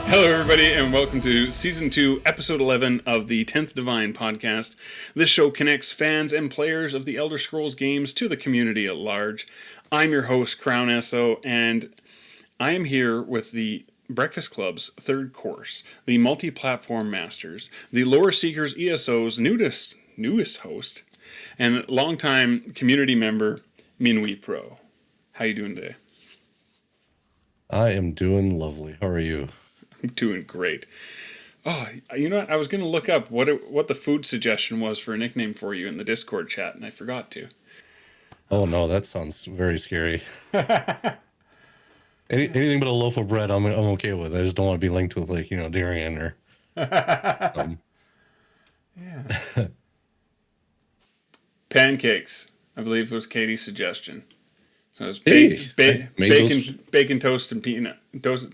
Hello, everybody, and welcome to Season 2, Episode 11 of the 10th Divine podcast. This show connects fans and players of the Elder Scrolls games to the community at large. I'm your host, Crown-ESO, and I am here with the Breakfast Club's third course, the Multi-Platform Masters, the Loreseekers-ESO's newest host, and longtime community member, Minuitpro. How you doing today? I am doing lovely. How are you? I'm doing great. Oh, you know what? I was going to look up what the food suggestion was for a nickname for you in the Discord chat, and I forgot to. Oh no, that sounds very scary. Anything but a loaf of bread, I'm okay with. I just don't want to be linked with Darian or. Yeah. Pancakes, I believe, was Katie's suggestion. So it was bacon, toasted peanut,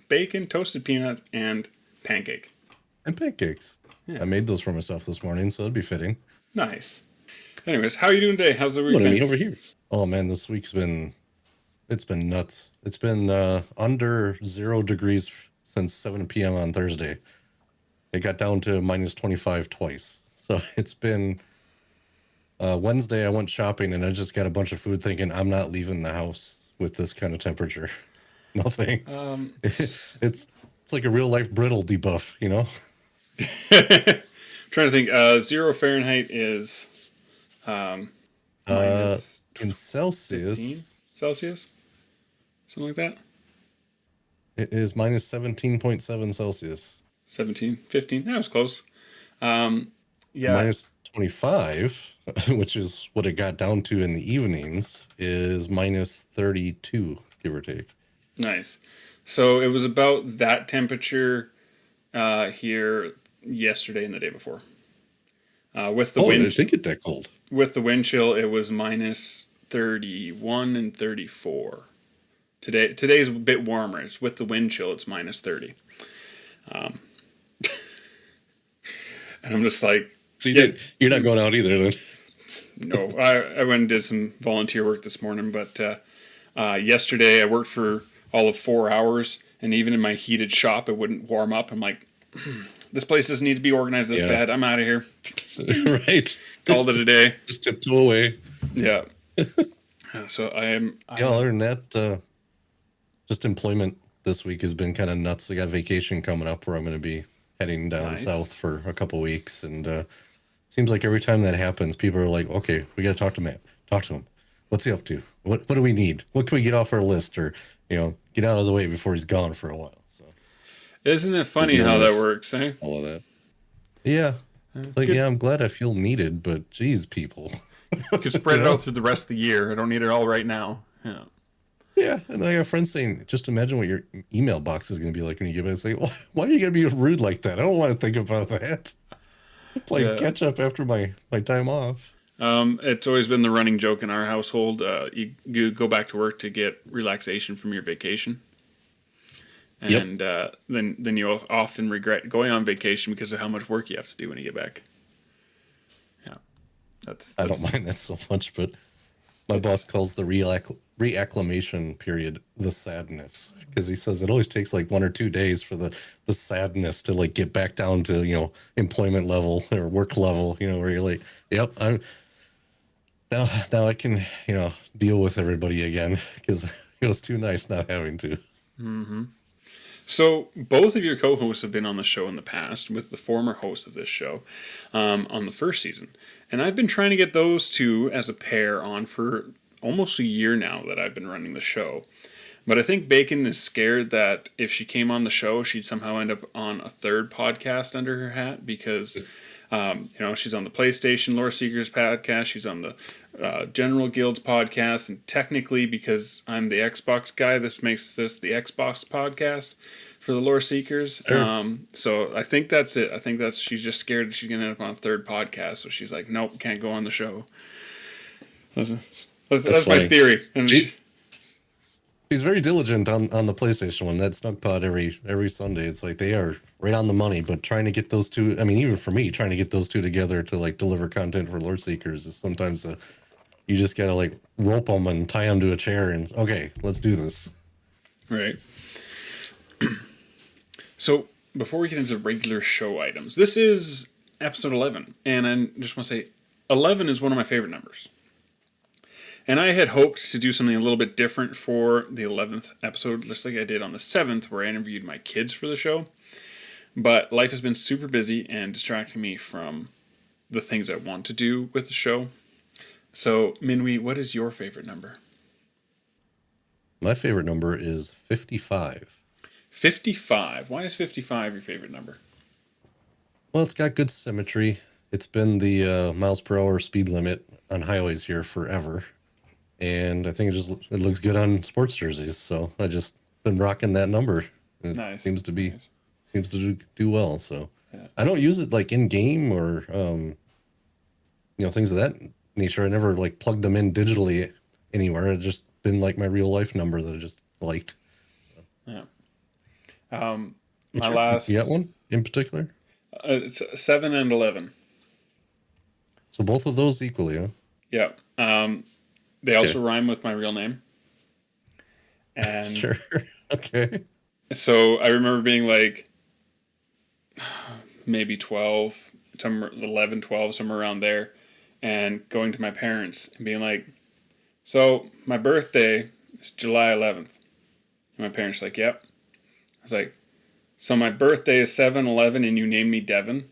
bacon, toasted peanut, and pancake. And pancakes. Yeah. I made those for myself this morning, so it'd be fitting. Nice. Anyways, how are you doing today? How's the week been? Me over here. Oh man, this week's been nuts. It's been under 0 degrees since 7 p.m. on Thursday. It got down to minus 25 twice. So it's been. Wednesday, I went shopping and I just got a bunch of food thinking I'm not leaving the house with this kind of temperature. No thanks. It's like a real life brittle debuff, you know? Trying to think. 0 Fahrenheit is minus in Celsius. Celsius? Something like that? It is minus 17.7 Celsius. 15. That was close. Yeah. Minus 25, which is what it got down to in the evenings, is minus 32, give or take. Nice. So it was about that temperature here yesterday and the day before. With the wind, it did get that cold. With the wind chill, it was minus 31 and 34. Today's a bit warmer. It's with the wind chill, it's minus 30. And I'm just like, so you're not going out either, then? No, I went and did some volunteer work this morning, but yesterday I worked for all of 4 hours, and even in my heated shop, it wouldn't warm up. I'm like, this place doesn't need to be organized this bad. I'm out of here. Right. Called it a day. Just tiptoe away. Yeah. So I am. Other than that, just employment this week has been kind of nuts. We got vacation coming up where I'm going to be heading down south for a couple weeks, and seems like every time that happens, people are like, okay, we got to talk to Matt. Talk to him. What's he up to? What do we need? What can we get off our list, or get out of the way before he's gone for a while? So, isn't it funny how that works? Eh? All of that. Yeah. It's like, I'm glad I feel needed, but geez, people. You could spread it out through the rest of the year. I don't need it all right now. Yeah. Yeah, and I got friends saying, just imagine what your email box is going to be like when you get it. It's like, why are you going to be rude like that? I don't want to think about that. Like catch up after my time off. It's always been the running joke in our household. You go back to work to get relaxation from your vacation, and then you often regret going on vacation because of how much work you have to do when you get back. Yeah, that's I don't mind that so much, but my boss calls the reacclimation period the sadness, because he says it always takes like 1 or 2 days for the sadness to like get back down to employment level or work level, where you're like, yep, I'm now I can deal with everybody again, because it was too nice not having to. Mm-hmm. So both of your co-hosts have been on the show in the past with the former host of this show on the first season, and I've been trying to get those two as a pair on for almost a year now that I've been running the show. But I think Bacon is scared that if she came on the show, she'd somehow end up on a third podcast under her hat, because she's on the PlayStation Loreseekers podcast, she's on the General Guild's podcast, and technically, because I'm the Xbox guy, this makes this the Xbox podcast for the Loreseekers. Sure. So I think that's it. I think she's just scared that she's gonna end up on a third podcast, so she's like, nope, can't go on the show. That's my theory. And he's very diligent on the PlayStation one. That Snug Pod every Sunday. It's like they are right on the money, but trying to get those two, I mean, even for me, trying to get those two together to like deliver content for Loreseekers is sometimes you just gotta like rope them and tie them to a chair and okay, let's do this. Right. So before we get into regular show items, this is episode 11, and I just want to say 11 is one of my favorite numbers. And I had hoped to do something a little bit different for the 11th episode, just like I did on the 7th, where I interviewed my kids for the show. But life has been super busy and distracting me from the things I want to do with the show. So, Minwi, what is your favorite number? My favorite number is 55. 55. Why is 55 your favorite number? Well, it's got good symmetry. It's been the miles per hour speed limit on highways here forever. And I think it looks good on sports jerseys. So I just been rocking that number. It Nice. seems to do well. So yeah. I don't use it like in game or, things of that nature. I never like plugged them in digitally anywhere. It's just been like my real life number that I just liked. So. Yeah. You got one in particular? It's 7 and 11. So both of those equally, huh? Yeah. They also rhyme with my real name. And sure. Okay. So I remember being like maybe 12, 11, 12, somewhere around there, and going to my parents and being like, so my birthday is July 11th. And my parents were like, yep. I was like, so my birthday is 7/11 and you named me Devin?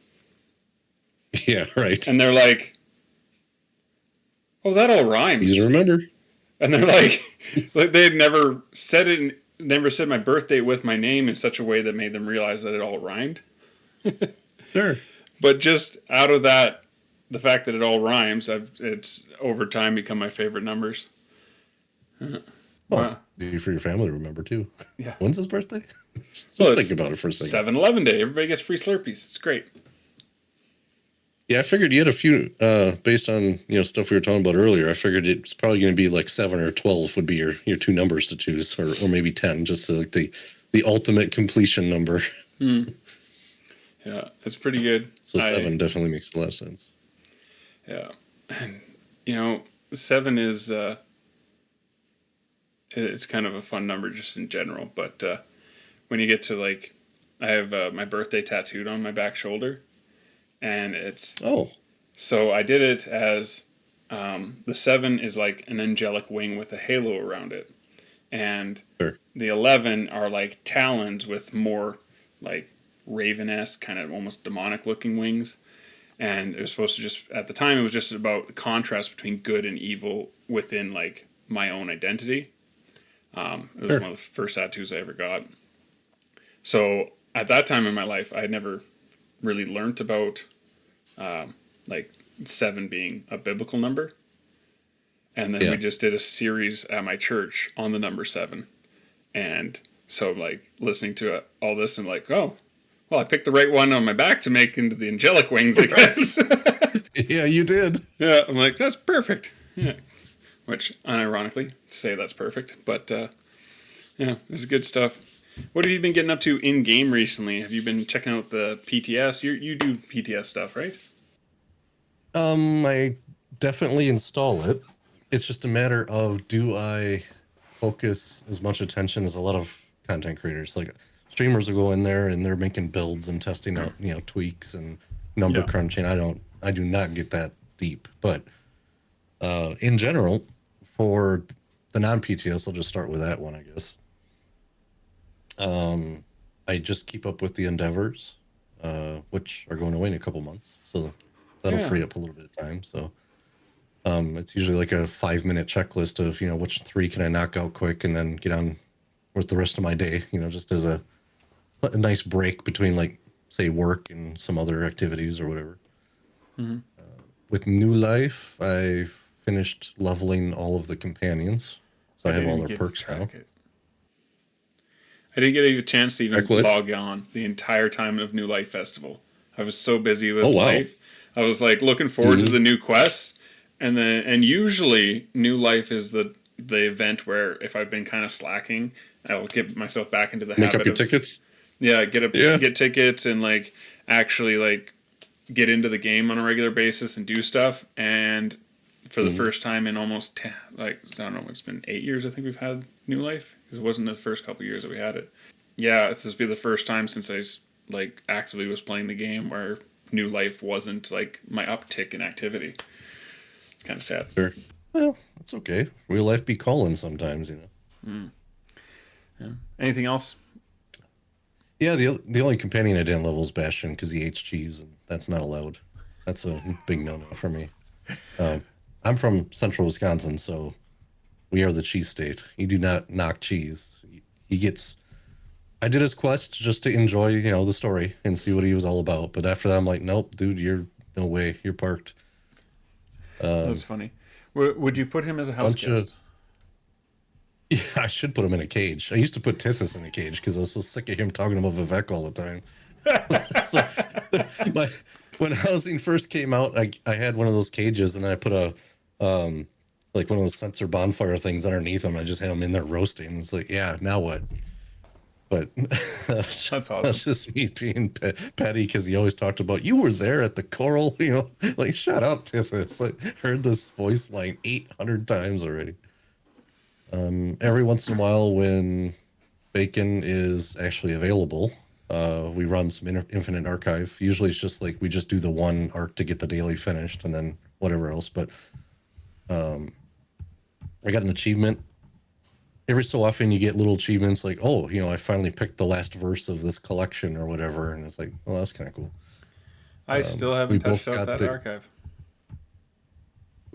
Yeah, right. And they're like, oh, that all rhymes. Easy to remember. And they're like they had never said my birthday with my name in such a way that made them realize that it all rhymed. Sure. But just out of that, the fact that it all rhymes, it's over time become my favorite numbers. Well, it's easy for your family to remember too. Yeah. When's his birthday? Just think about it for a second. 7/11 day. Everybody gets free Slurpees. It's great. Yeah, I figured you had a few based on stuff we were talking about earlier. I figured it's probably going to be like 7 or 12 would be your two numbers to choose, or maybe 10, just to like the ultimate completion number. Yeah, it's pretty good. So 7 definitely makes a lot of sense. Yeah, and 7 is it's kind of a fun number just in general. But when you get to like, I have my birthday tattooed on my back shoulder. And it's so I did it as the 7 is like an angelic wing with a halo around it, and the 11 are like talons with more like raven-esque, kind of almost demonic looking wings. And it was supposed to just, at the time, it was just about the contrast between good and evil within like my own identity. It was one of the first tattoos I ever got. So at that time in my life, I had never really learnt about like 7 being a biblical number, and then we just did a series at my church on the number 7, and so like listening to all this and like, oh well, I picked the right one on my back to make into the angelic wings, I guess. Yeah, you did. Yeah, I'm like, that's perfect. Yeah, which unironically say that's perfect, but yeah, this is good stuff. What have you been getting up to in game recently? Have you been checking out the PTS? You do PTS stuff, right? I definitely install it. It's just a matter of, do I focus as much attention as a lot of content creators? Like streamers will go in there and they're making builds and testing out, tweaks and number crunching. I do not get that deep. But in general, for the non-PTS, I'll just start with that one, I guess. I just keep up with the endeavors, which are going away in a couple months. So that'll free up a little bit of time. So it's usually like a 5-minute checklist of, which 3 can I knock out quick and then get on with the rest of my day, just as a nice break between like, say, work and some other activities or whatever. Mm-hmm. With New Life, I finished leveling all of the companions. So I have all their perks now. I didn't get a chance to even log on the entire time of New Life Festival. I was so busy with life. I was like looking forward to the new quests, and usually New Life is the event where if I've been kind of slacking, I will get myself back into the habit of... Make up your tickets? Yeah, get tickets and like actually like get into the game on a regular basis and do stuff. And for the first time in almost 10, like, I don't know, it's been 8 years I think we've had New Life, because it wasn't the first couple years that we had it. Yeah, this will be the first time since I like actively was playing the game, where New Life wasn't like my uptick in activity. It's kind of sad. Sure. Well, that's okay. Real life be calling sometimes, you know. Yeah. Anything else? Yeah, the only companion I didn't level is Bastion because he hates cheese, and that's not allowed. That's a big no-no for me. I'm from central Wisconsin, so we are the cheese state. You do not knock cheese. He gets... I did his quest just to enjoy, you know, the story and see what he was all about. But after that, I'm like, nope, dude, you're... No way. You're parked. That's funny. Would you put him as a house guest? Yeah, I should put him in a cage. I used to put Tithys in a cage because I was so sick of him talking about Vivek all the time. So, when housing first came out, I had one of those cages, and then I put a like one of those sensor bonfire things underneath him. I just had him in there roasting. It's like, yeah, now what? But That's awesome. That's just me being petty because he always talked about, you were there at the choral, you know, like, shut up, Tithys. Like, heard this voice line 800 times already. Every once in a while, when Bacon is actually available, we run some Infinite Archive. Usually it's just like we just do the one arc to get the daily finished and then whatever else. But I got an achievement. Every so often you get little achievements like, oh, you know, I finally picked the last verse of this collection or whatever. And it's like, well, that's kind of cool. I still haven't touched out that archive.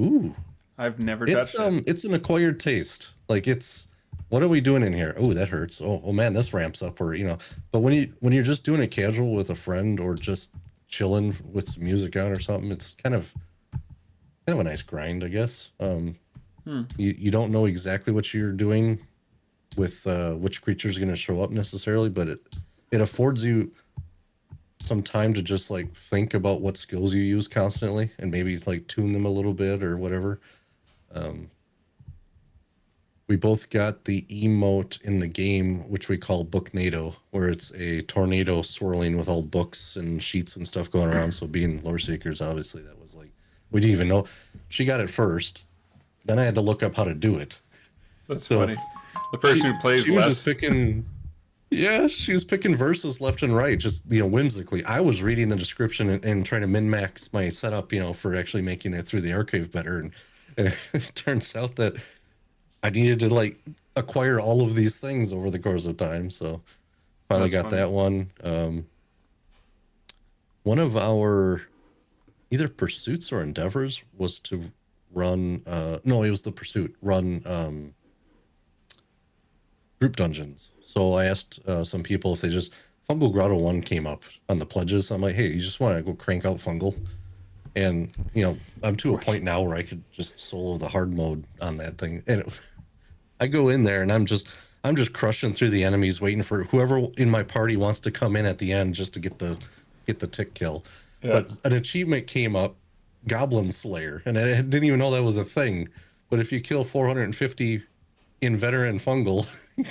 Ooh. I've never touched it. It's an acquired taste. Like, it's, what are we doing in here? Oh, that hurts. Oh man, this ramps up, or, you know. But when you're just doing it casual with a friend or just chilling with some music on or something, it's kind of a nice grind, I guess. You don't know exactly what you're doing with which creature is going to show up necessarily, but it affords you some time to just like think about what skills you use constantly and maybe like tune them a little bit or whatever. We both got the emote in the game, which we call Booknado, where it's a tornado swirling with old books and sheets and stuff going around. So being Loreseekers, obviously that was like, we didn't even know. She got it first. Then I had to look up how to do it. That's funny. The person who plays she was just picking, yeah, she was picking verses left and right, just, you know, whimsically. I was reading the description and trying to min-max my setup, you know, for actually making it through the archive better. And it turns out that I needed to like acquire all of these things over the course of time. So finally got that one. One of our either pursuits or endeavors was to run, no, it was the pursuit, run group dungeons. So I asked some people if they just, Fungal Grotto 1 came up on the pledges. I'm like, hey, you just want to go crank out Fungal? And, you know, I'm to a point now where I could just solo the hard mode on that thing. And I go in there and I'm just crushing through the enemies, waiting for whoever in my party wants to come in at the end just to get the tick kill. Yeah. But an achievement came up, Goblin Slayer, and I didn't even know that was a thing. But if you kill 450 inveterate Fungal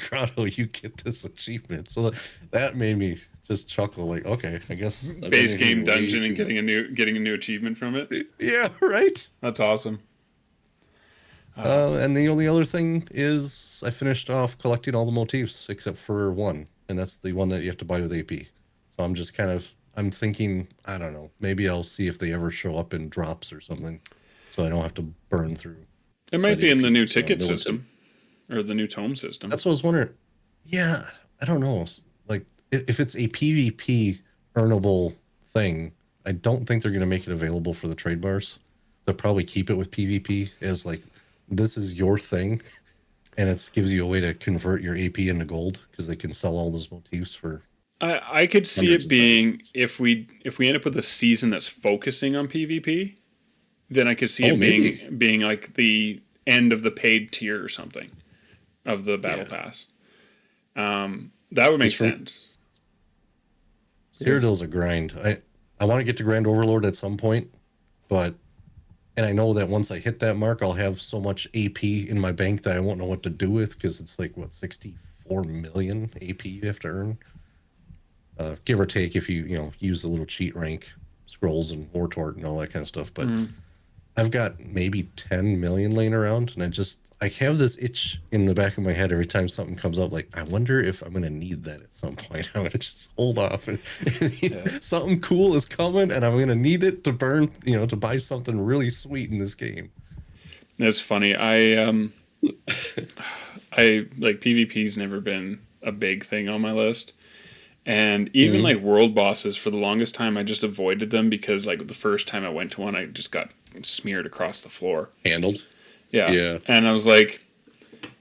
Grotto, you get this achievement. So that made me just chuckle, like, okay, I guess base game dungeon and getting a new achievement from it. Yeah, right. That's awesome. And the only other thing is I finished off collecting all the motifs except for one, and that's the one that you have to buy with AP. So I'm just I'm thinking, I don't know, maybe I'll see if they ever show up in drops or something, so I don't have to burn through. It might be in the new ticket system or the new tome system. That's what I was wondering. Yeah, I don't know. Like, if it's a PvP earnable thing, I don't think they're going to make it available for the trade bars. They'll probably keep it with PvP as like, this is your thing, and it gives you a way to convert your AP into gold because they can sell all those motifs for. I could see it being if we end up with a season that's focusing on PvP, then I could see it being like the end of the paid tier or something of the battle pass. That would make sense. Cyrodiil's a grind. I want to get to Grand Overlord at some point, and I know that once I hit that mark, I'll have so much AP in my bank that I won't know what to do with because it's like, what, 64 million AP you have to earn? Give or take if you use the little cheat rank scrolls and War Tort and all that kind of stuff. But I've got maybe 10 million laying around, and I have this itch in the back of my head every time something comes up. Like, I wonder if I'm going to need that at some point. I'm going to just hold off. And something cool is coming, and I'm going to need it to burn, to buy something really sweet in this game. That's funny. I like PvP's never been a big thing on my list. And even like world bosses, for the longest time, I just avoided them because like the first time I went to one, I just got smeared across the floor. Handled. Yeah. And I was like,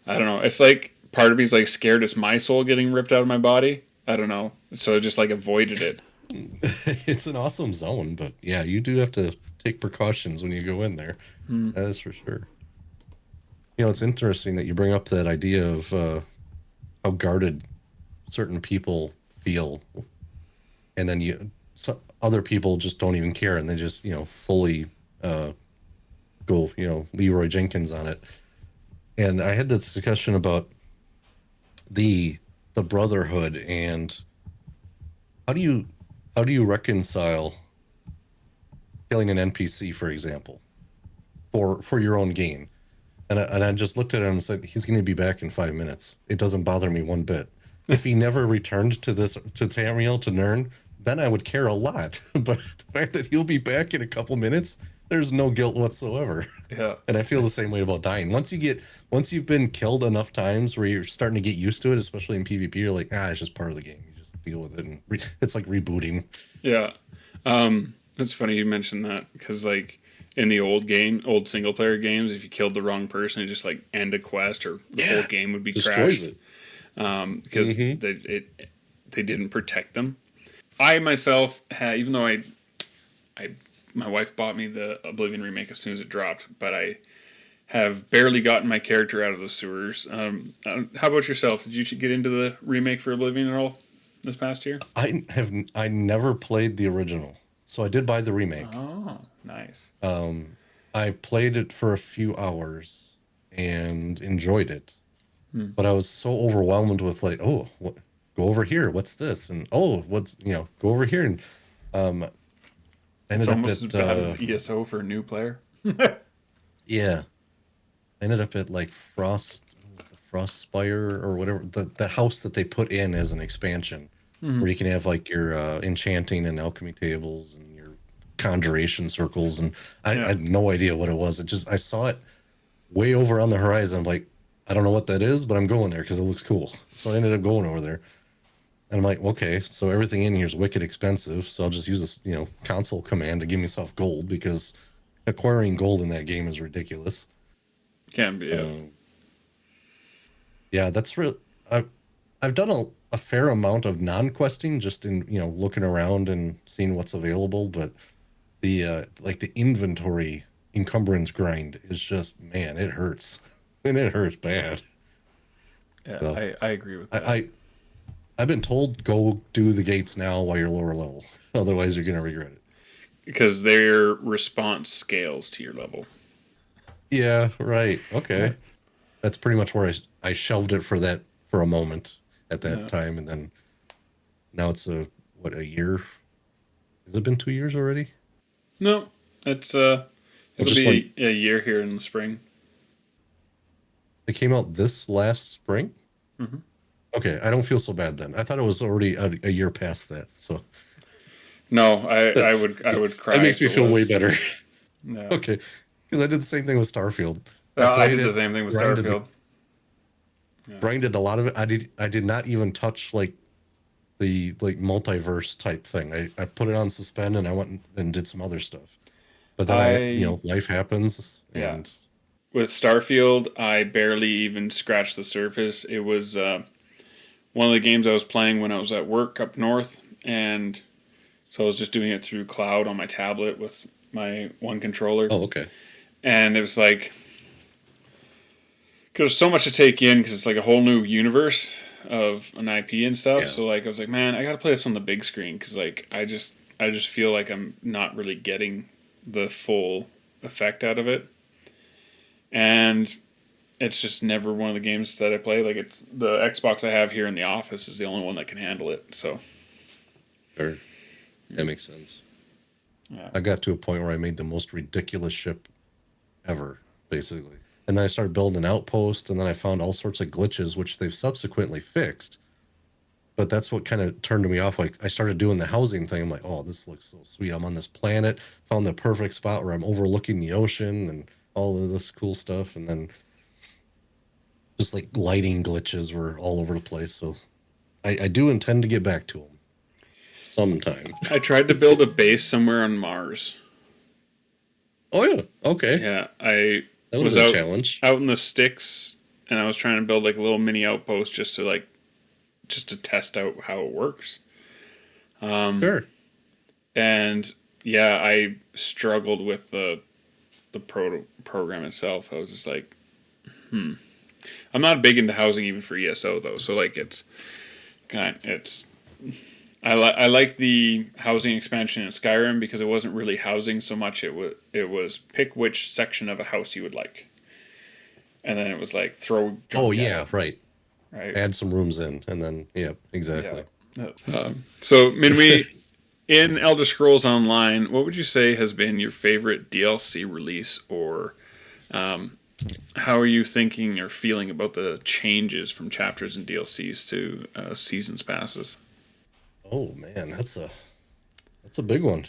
I don't know. It's like part of me is like scared it's my soul getting ripped out of my body. I don't know. So I just like avoided it. It's an awesome zone, but yeah, you do have to take precautions when you go in there. That is for sure. It's interesting that you bring up that idea of how guarded certain people feel, and then other people just don't even care, and they just fully go Leroy Jenkins on it. And I had this discussion about the brotherhood, and how do you reconcile killing an NPC, for example, for your own gain? And I just looked at him and said, he's going to be back in 5 minutes. It doesn't bother me one bit. If he never returned to Tamriel, to Nirn, then I would care a lot. But the fact that he'll be back in a couple minutes, there's no guilt whatsoever. Yeah. And I feel the same way about dying. Once you've been killed enough times where you're starting to get used to it, especially in PvP, you're like, it's just part of the game. You just deal with it, and it's like rebooting. Yeah. It's funny you mentioned that because like in the old single player games, if you killed the wrong person, it just like end a quest or the whole game would be destroys crashed. Because they didn't protect them. I myself had, even though my wife bought me the Oblivion remake as soon as it dropped, but I have barely gotten my character out of the sewers. How about yourself? Did you get into the remake for Oblivion at all this past year? I never played the original, so I did buy the remake. Oh, nice. I played it for a few hours and enjoyed it. But I was so overwhelmed with like, go over here. What's this? And go over here. And it's almost as bad as ESO for a new player. Yeah, I ended up at like Frost Spire or whatever, the house that they put in as an expansion, where you can have like your enchanting and alchemy tables and your conjuration circles. And I had no idea what it was. I saw it way over on the horizon. I'm like, I don't know what that is, but I'm going there because it looks cool. So I ended up going over there. And I'm like, okay, so everything in here is wicked expensive. So I'll just use this, console command to give myself gold, because acquiring gold in that game is ridiculous. Can be. Yeah, that's real. I've done a fair amount of non-questing, just in looking around and seeing what's available. But the inventory encumbrance grind is just, man, it hurts. And it hurts bad. Yeah, so, I agree with that. I've been told, go do the gates now while you're lower level. Otherwise, you're going to regret it. Because their response scales to your level. Yeah, right. Okay. Yeah. That's pretty much where I shelved it for a moment at that time. And then now it's a year? Has it been 2 years already? No, it'll be a year here in the spring. It came out this last spring? Mm-hmm. Okay, I don't feel so bad then. I thought it was already a year past that. So no, I would cry. That makes me feel way better. Yeah. Okay, because I did the same thing with Starfield. I did the same thing with Starfield. Brian did a lot of it. I did not even touch the multiverse type thing. I put it on suspend, and I went and did some other stuff. But then life happens. Yeah. And with Starfield, I barely even scratched the surface. It was one of the games I was playing when I was at work up north, and so I was just doing it through cloud on my tablet with my one controller. Oh, okay. And it was like, there's so much to take in because it's like a whole new universe of an IP and stuff. Yeah. So I was like, man, I got to play this on the big screen because I just feel like I'm not really getting the full effect out of it. And it's just never one of the games that I play. Like, it's the Xbox I have here in the office is the only one that can handle it. So, sure, that makes sense. Yeah. I got to a point where I made the most ridiculous ship ever, basically. And then I started building an outpost, and then I found all sorts of glitches, which they've subsequently fixed. But that's what kind of turned me off. Like, I started doing the housing thing. I'm like, oh, this looks so sweet. I'm on this planet, found the perfect spot where I'm overlooking the ocean and all of this cool stuff. And then just like lighting glitches were all over the place. So I do intend to get back to them sometime. I tried to build a base somewhere on Mars. Oh, yeah. Okay. Yeah, I That was was a challenge. out in the sticks, and I was trying to build like a little mini outpost just to test out how it works. Sure. And yeah, I struggled with the program itself. I was just like, I'm not big into housing even for ESO though. So like I like the housing expansion in Skyrim because it wasn't really housing so much. It was pick which section of a house you would like, and then it was like throw. Oh yeah, right. Right. Add some rooms in, and then yeah, exactly. Yeah. So Minuit, in Elder Scrolls Online, what would you say has been your favorite DLC release, or how are you thinking or feeling about the changes from chapters and DLCs to seasons passes? Oh man, that's a big one.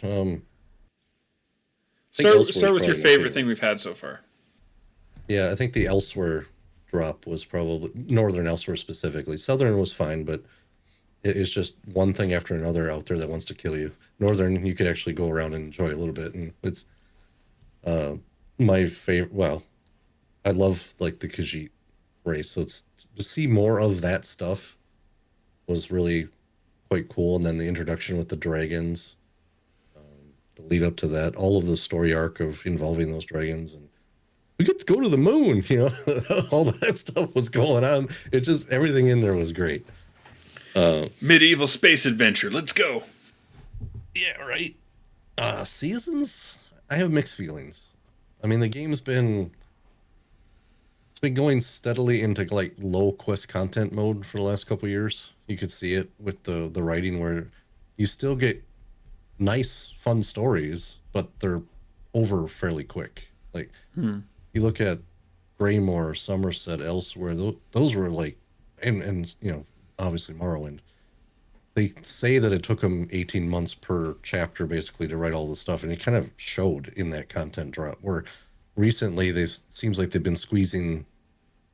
Start with your favorite thing we've had so far. Yeah, I think the Elsewhere drop was probably Northern Elsewhere specifically. Southern was fine, but it's just one thing after another out there that wants to kill you. Northern, you could actually go around and enjoy a little bit, and it's my favorite. Well, I love like the Khajiit race, so it's to see more of that stuff was really quite cool. And then the introduction with the dragons, the lead up to that, all of the story arc of involving those dragons, and we get to go to the moon, all that stuff was going on. It just, everything in there was great. Medieval space adventure, let's go. Yeah, right. Seasons, I have mixed feelings. I mean, the game's been going steadily into like low quest content mode for the last couple of years. You could see it with the writing where you still get nice, fun stories, but they're over fairly quick. Like you look at Greymore, Somerset, Elsewhere, those were like, and obviously Morrowind. They say that it took them 18 months per chapter basically to write all the stuff, and it kind of showed in that content drop. Where recently seems like they've been squeezing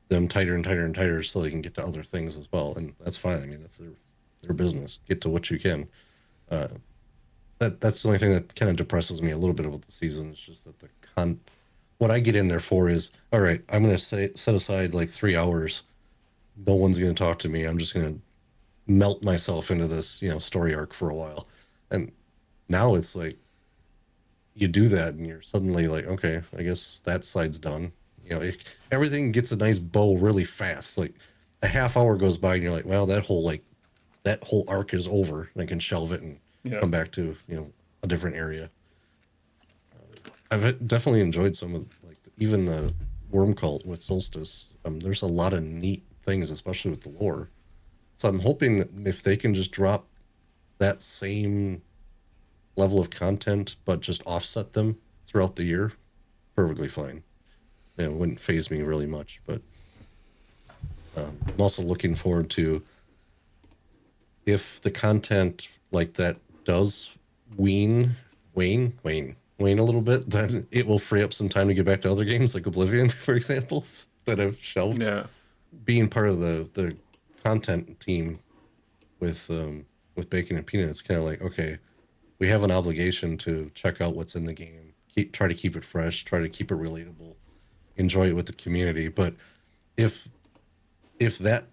them tighter and tighter and tighter so they can get to other things as well, and that's fine. I mean, that's their business. Get to what you can. That's the only thing that kind of depresses me a little bit about the season. It's just that what I get in there for is, all right, I'm going to set aside like 3 hours. No one's going to talk to me. I'm just going to melt myself into this, story arc for a while. And now it's like you do that and you're suddenly like, okay, I guess that side's done. Everything gets a nice bow really fast. Like a half hour goes by and you're like, well, that whole arc is over. And I can shelve it and come back to, a different area. I've definitely enjoyed some of even the Worm Cult with Solstice. There's a lot of neat things, especially with the lore. So I'm hoping that if they can just drop that same level of content, but just offset them throughout the year, perfectly fine. It wouldn't faze me really much, but I'm also looking forward to if the content like that does wane a little bit, then it will free up some time to get back to other games like Oblivion, for example, that I've shelved. Yeah. Being part of the content team with Bacon and Peanut, it's kind of like, okay, we have an obligation to check out what's in the game, try to keep it fresh, try to keep it relatable, enjoy it with the community. But if that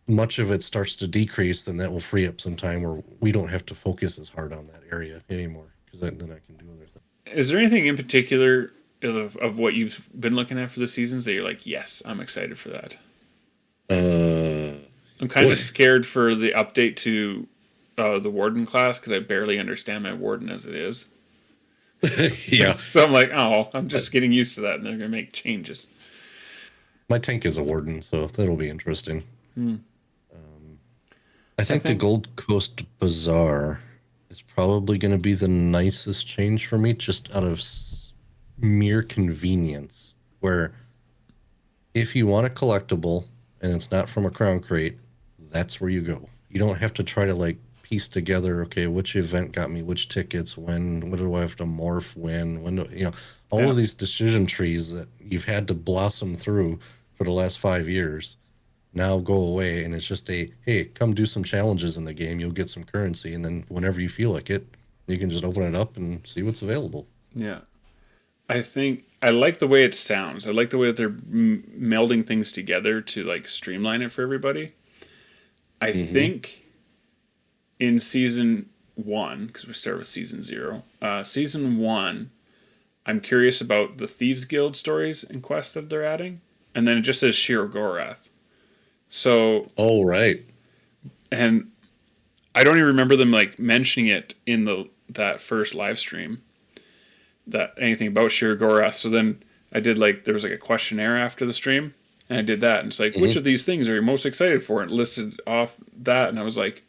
much of it starts to decrease, then that will free up some time where we don't have to focus as hard on that area anymore, because then I can do other things. Is there anything in particular of what you've been looking at for the seasons that you're like, yes, I'm excited for that? I'm kind of scared for the update to the Warden class because I barely understand my Warden as it is. Yeah. So I'm like, oh, I'm just getting used to that, and they're going to make changes. My tank is a Warden, so that'll be interesting. I think the Gold Coast Bazaar is probably going to be the nicest change for me, just out of mere convenience, where If you want a collectible and it's not from a crown crate, that's where you go. You don't have to try to like piece together, okay, which event got me which tickets, when, what do I have to morph, when do, all Yeah. of these decision trees that you've had to blossom through for the last 5 years now go away. And it's just hey, come do some challenges in the game. You'll get some currency. And then whenever you feel like it, you can just open it up and see what's available. Yeah. I think I like the way it sounds. I like the way that they're melding things together to like streamline it for everybody. I think in season 1, because we start with season 0, season 1, I'm curious about the Thieves Guild stories and quests that they're adding. And then it just says Shiro Gorath. So, Oh, right. and I don't even remember them like mentioning it in that first live stream, that anything about Shiro Gorath. So then I did like, there was like a questionnaire after the stream, and I did that. And it's like, which of these things are you most excited for? And it listed off that, and I was like,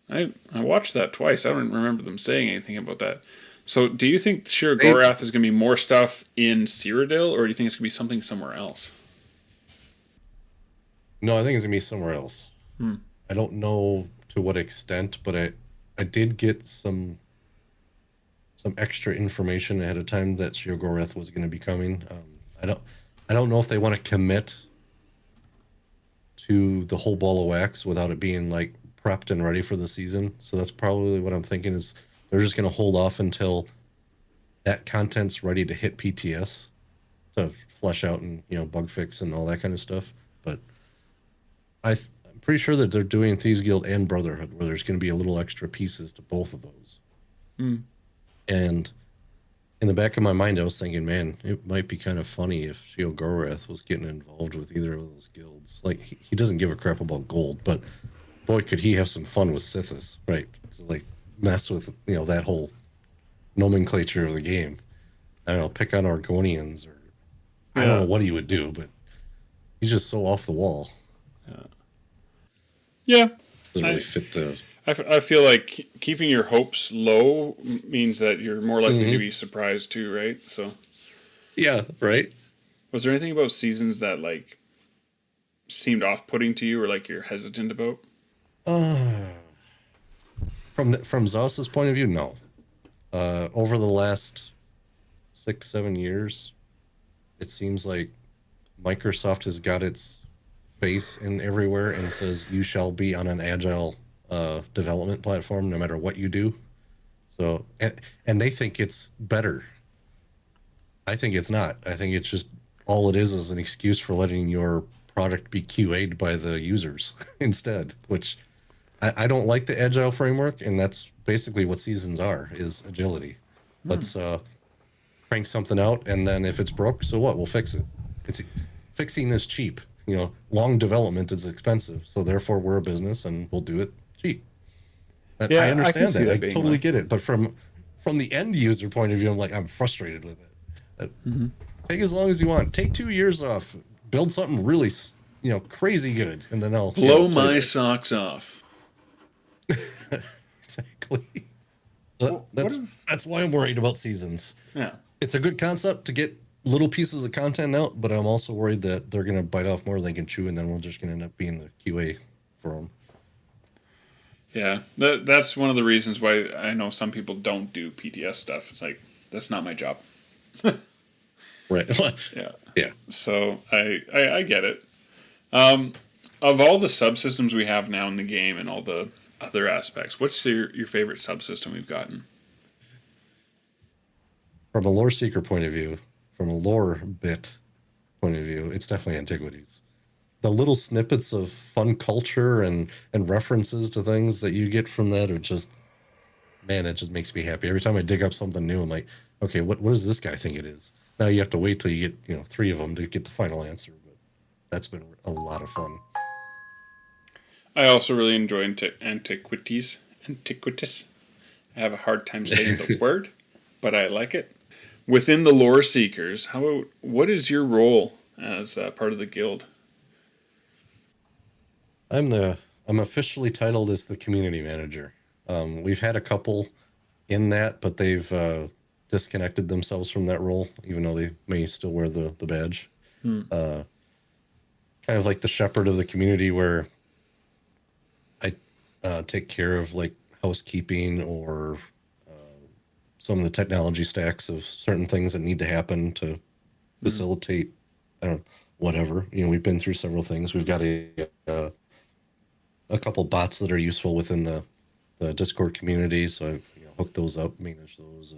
I watched that twice. I don't remember them saying anything about that. So do you think Shiro Gorath is going to be more stuff in Cyrodiil, or do you think it's going to be something somewhere else? No, I think it's gonna be somewhere else. I don't know to what extent, but I did get some extra information ahead of time that Sheogorath was going to be coming. I don't know if they want to commit to the whole ball of wax without it being like prepped and ready for the season. So that's probably what I'm thinking is they're just going to hold off until that content's ready to hit PTS to flesh out and bug fix and all that kind of stuff. But I'm pretty sure that they're doing Thieves Guild and Brotherhood, where there's going to be a little extra pieces to both of those. And in the back of my mind, I was thinking, man, it might be kind of funny if Shio Gorath was getting involved with either of those guilds. Like, he doesn't give a crap about gold, but boy, could he have some fun with Sithis, right? To, like, mess with, that whole nomenclature of the game. I don't know, pick on Argonians, or I don't know what he would do, but he's just so off the wall. Yeah. Doesn't really fit the... I feel like keeping your hopes low means that you're more likely to be surprised too, right? So, yeah, right. Was there anything about seasons that like seemed off-putting to you, or like you're hesitant about? From Zos's point of view, no. Over the last 6-7 years, it seems like Microsoft has got its face in everywhere and says you shall be on an agile development platform no matter what you do. So and they think it's better. I think it's not. I think it's just all it is an excuse for letting your product be QA'd by the users instead, which I don't like the agile framework, and that's basically what seasons are, is agility. Let's crank something out, and then if it's broke, so what? We'll fix it. It's fixing is cheap. Long development is expensive, so therefore we're a business and we'll do it cheap. Yeah, I understand that. I being totally like... get it. But from the end user point of view, I'm frustrated with it. Take as long as you want. Take 2 years off. Build something really, crazy good, and then I'll blow my socks off. Exactly. That's why I'm worried about seasons. Yeah. It's a good concept to get little pieces of content out, but I'm also worried that they're going to bite off more than they can chew, and then we're just going to end up being the QA for them. Yeah, that's one of the reasons why I know some people don't do PTS stuff. It's like, that's not my job. Right. Yeah. Yeah. So I get it. Of all the subsystems we have now in the game and all the other aspects, what's your favorite subsystem we've gotten? From a lore seeker point of view, from a lore bit point of view, it's definitely Antiquities. The little snippets of fun culture and references to things that you get from that are just, man, it just makes me happy. Every time I dig up something new, I'm like, okay, what does this guy think it is? Now you have to wait till you get 3 of them to get the final answer, but that's been a lot of fun. I also really enjoy Antiquities. Antiquities. I have a hard time saying the word, but I like it. Within the Lore Seekers, what is your role as part of the guild? I'm officially titled as the community manager. We've had a couple in that, but they've disconnected themselves from that role, even though they may still wear the badge. Kind of like the shepherd of the community, where I take care of like housekeeping or some of the technology stacks of certain things that need to happen to facilitate whatever. We've been through several things. We've got a couple bots that are useful within the Discord community, so I hook those up, manage those.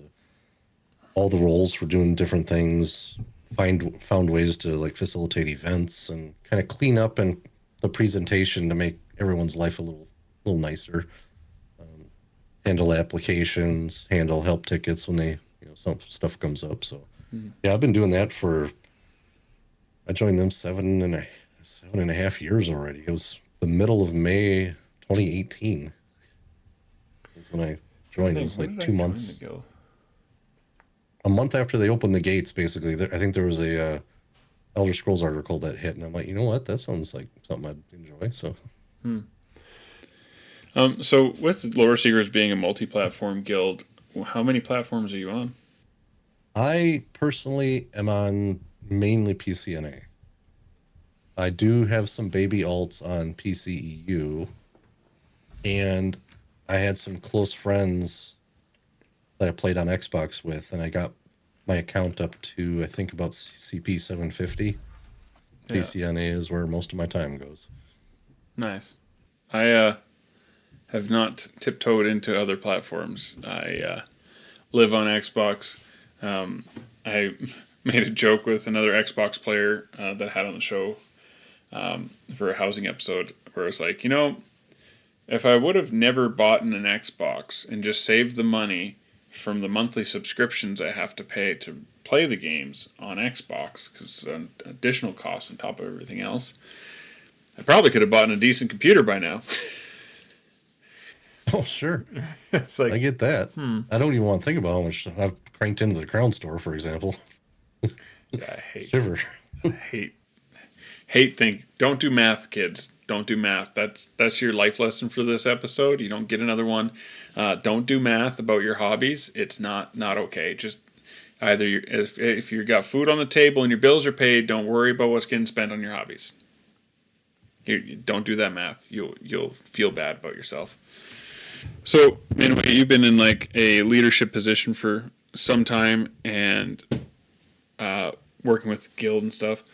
All the roles for doing different things. Found ways to like facilitate events and kind of clean up and the presentation to make everyone's life a little nicer. Handle applications, handle help tickets when they some stuff comes up. So yeah, I've been doing that I joined them 7.5 years already. It was the middle of May 2018 is when I joined. It was like 2 months. A month after they opened the gates, basically. I think there was a Elder Scrolls article that hit, and I'm like, you know what? That sounds like something I'd enjoy. So, so with Loreseekers being a multi-platform guild, how many platforms are you on? I personally am on mainly PCNA. I do have some baby alts on PCEU, and I had some close friends that I played on Xbox with, and I got my account up to, I think, about CP 750. Yeah. PCNA is where most of my time goes. Nice. I have not tiptoed into other platforms. I live on Xbox. I made a joke with another Xbox player that I had on the show for a housing episode where it's like, if I would have never bought an Xbox and just saved the money from the monthly subscriptions I have to pay to play the games on Xbox, because it's an additional cost on top of everything else, I probably could have bought a decent computer by now. Oh, sure. It's like, I get that. I don't even want to think about how much I've cranked into the Crown Store, for example. Yeah, I hate Shiver. Don't do math, kids. Don't do math. That's your life lesson for this episode. You don't get another one. Don't do math about your hobbies. It's not okay. Just either if you got food on the table and your bills are paid, don't worry about what's getting spent on your hobbies. Don't do that math. You'll feel bad about yourself. So, anyway, you've been in like a leadership position for some time and working with the guild and stuff.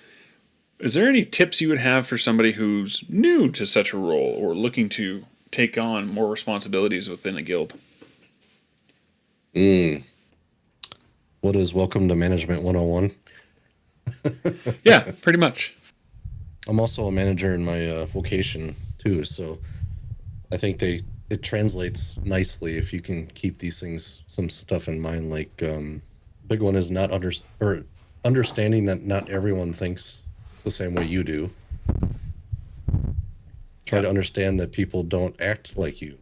Is there any tips you would have for somebody who's new to such a role or looking to take on more responsibilities within a guild? What is Welcome to Management 101? Yeah, pretty much. I'm also a manager in my vocation too, so I think it translates nicely if you can keep these things, some stuff in mind. Like big one is understanding that not everyone thinks the same way you do. Try to understand that people don't act like you.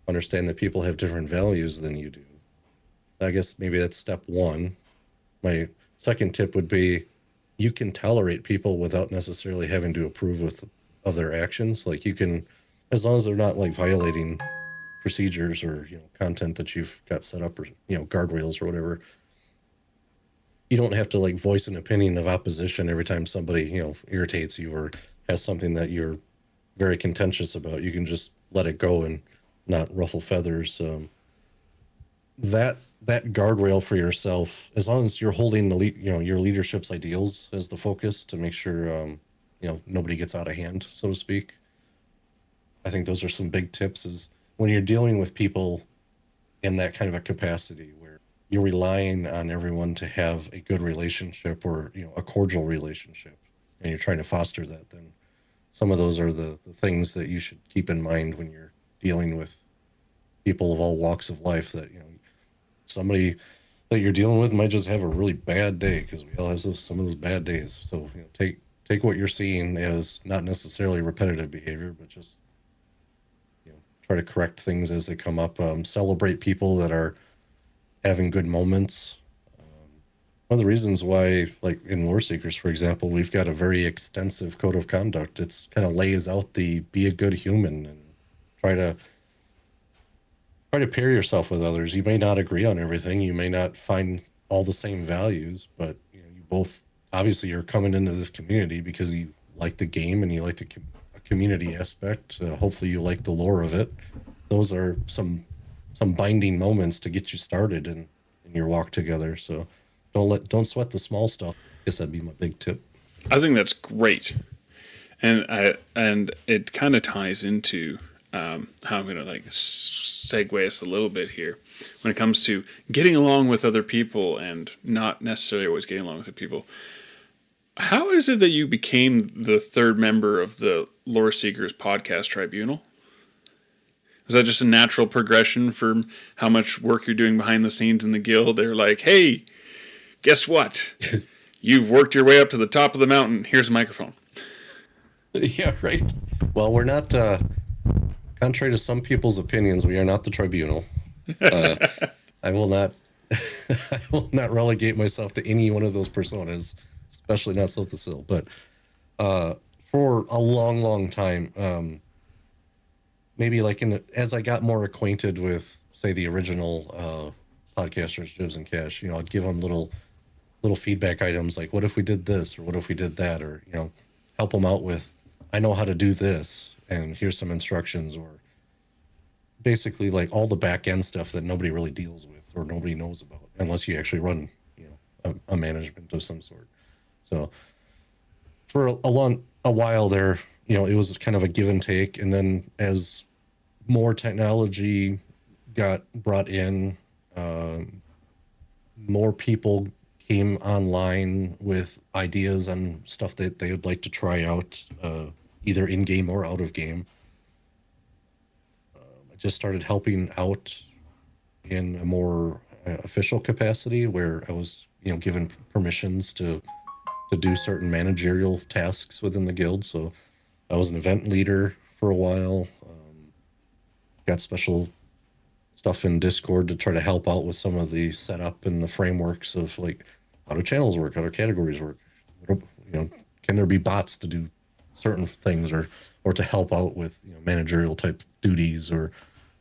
Understand that people have different values than you do. I guess maybe that's step one. My second tip would be you can tolerate people without necessarily having to approve of their actions. Like you can, as long as they're not like violating procedures or content that you've got set up or guardrails or whatever. You don't have to like voice an opinion of opposition every time somebody irritates you or has something that you're very contentious about. You can just let it go and not ruffle feathers. That guardrail for yourself, as long as you're holding your leadership's ideals as the focus to make sure nobody gets out of hand, so to speak. I think those are some big tips. Is when you're dealing with people in that kind of a capacity where you're relying on everyone to have a good relationship or a cordial relationship, and you're trying to foster that, then some of those are the things that you should keep in mind when you're dealing with people of all walks of life. That somebody that you're dealing with might just have a really bad day, because we all have some of those bad days. So take what you're seeing as not necessarily repetitive behavior, but just try to correct things as they come up. Celebrate people that are having good moments. One of the reasons why, like in Loreseekers, for example, we've got a very extensive code of conduct. It's kind of lays out the be a good human and try to try to pair yourself with others. You may not agree on everything. You may not find all the same values, but you both obviously you're coming into this community because you like the game and you like the community aspect. Hopefully, you like the lore of it. Those are some binding moments to get you started in your walk together. So don't sweat the small stuff. I guess that'd be my big tip. I think that's great, and it kind of ties into how I'm going to like segue us a little bit here when it comes to getting along with other people and not necessarily always getting along with other people. How is it that you became the third member of the Loreseekers podcast tribunal? Is that just a natural progression from how much work you're doing behind the scenes in the guild? They're like, hey, guess what? You've worked your way up to the top of the mountain. Here's a microphone. Yeah, right. Well, we're not, contrary to some people's opinions, we are not the tribunal. I will not, I will not relegate myself to any one of those personas, especially not Silthasil. But for a long, long time, maybe like as I got more acquainted with, say, the original podcasters, Jibs and Cash, I'd give them little feedback items like, what if we did this, or what if we did that, or help them out with, I know how to do this, and here's some instructions, or basically like all the back end stuff that nobody really deals with or nobody knows about unless you actually run a management of some sort. So for a while there, it was kind of a give and take, and then as more technology got brought in, more people came online with ideas on stuff that they would like to try out, either in game or out of game. I just started helping out in a more official capacity where I was, given permissions to do certain managerial tasks within the guild. So I was an event leader for a while. Got special stuff in Discord to try to help out with some of the setup and the frameworks of like how do channels work, how do categories work. Can there be bots to do certain things, or to help out with managerial type duties, or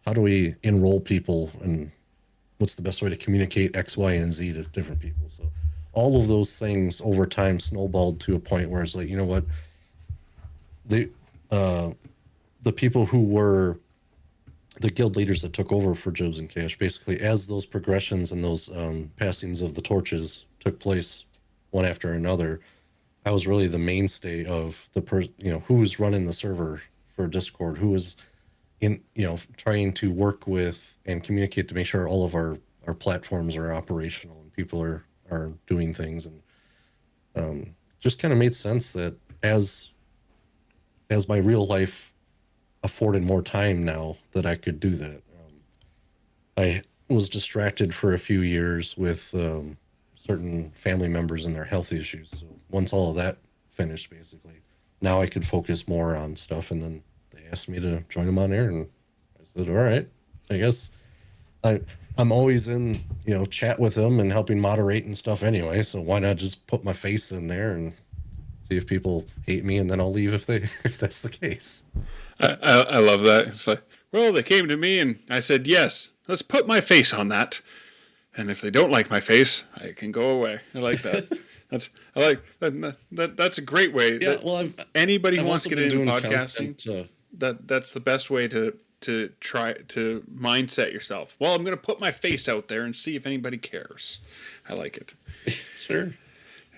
how do we enroll people, and what's the best way to communicate X, Y, and Z to different people. So all of those things over time snowballed to a point where it's like, what, the people who were the guild leaders that took over for Jobs and Cash, basically as those progressions and those passings of the torches took place one after another, I was really the mainstay of the who was running the server for Discord, who was in, trying to work with and communicate to make sure all of our platforms are operational and people are doing things. And just kind of made sense that as my real life afforded more time now that I could do that. I was distracted for a few years with certain family members and their health issues. So once all of that finished, basically, now I could focus more on stuff. And then they asked me to join them on air, and I said, all right, I guess I'm always in, chat with them and helping moderate and stuff anyway. So why not just put my face in there and see if people hate me, and then I'll leave if that's the case. I love that. It's like, well, they came to me and I said, yes, let's put my face on that. And if they don't like my face, I can go away. I like that. That's a great way. Yeah, well, anybody who wants to get into podcasting, that's the best way to try to mindset yourself. Well, I'm going to put my face out there and see if anybody cares. I like it. Sure.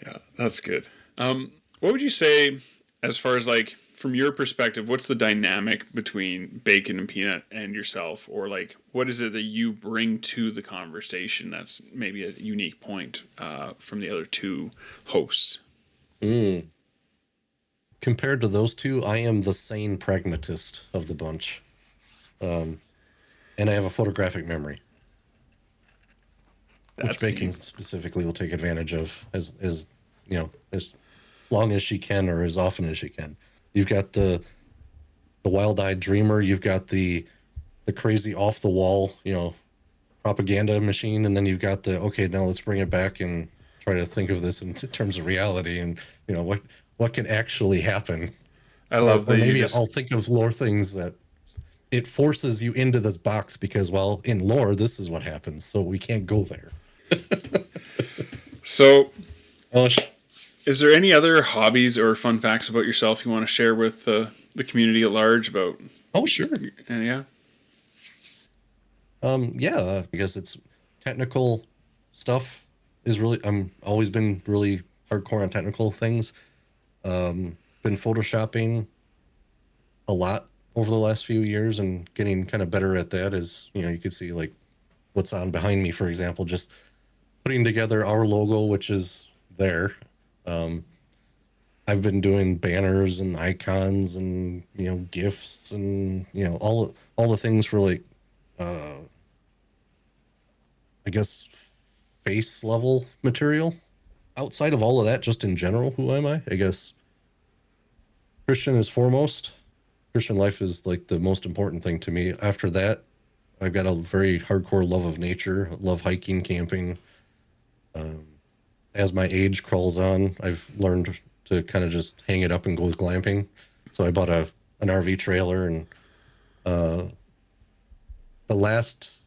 Yeah, that's good. What would you say as far as like, from your perspective, what's the dynamic between Bacon and Peanut and yourself? Or like, what is it that you bring to the conversation that's maybe a unique point from the other two hosts? Compared to those two, I am the sane pragmatist of the bunch. And I have a photographic memory. Which Bacon specifically will take advantage of as long as she can, or as often as she can. You've got the wild-eyed dreamer. You've got the crazy off-the-wall, propaganda machine, and then you've got okay, now let's bring it back and try to think of this in terms of reality, and what can actually happen. I love that. Maybe I'll think of lore things that it forces you into this box because, well, in lore, this is what happens. So we can't go there. So, Oh, is there any other hobbies or fun facts about yourself you want to share with the community at large about? oh, sure. Yeah. Yeah, because it's technical stuff is really, I'm always been really hardcore on technical things. Been photoshopping a lot over the last few years and getting kind of better at that. As you know, you could see like what's on behind me, for example, just putting together our logo, which is there. I've been doing banners and icons and, you know, GIFs and, you know, all the things for like, I guess, face level material. Outside of all of that, just in general, who am I? I guess Christian is foremost. Christian life is like the most important thing to me. After that, I've got a very hardcore love of nature, love hiking, camping. As my age crawls on, I've learned to kind of just hang it up and go with glamping. So I bought an RV trailer, and the last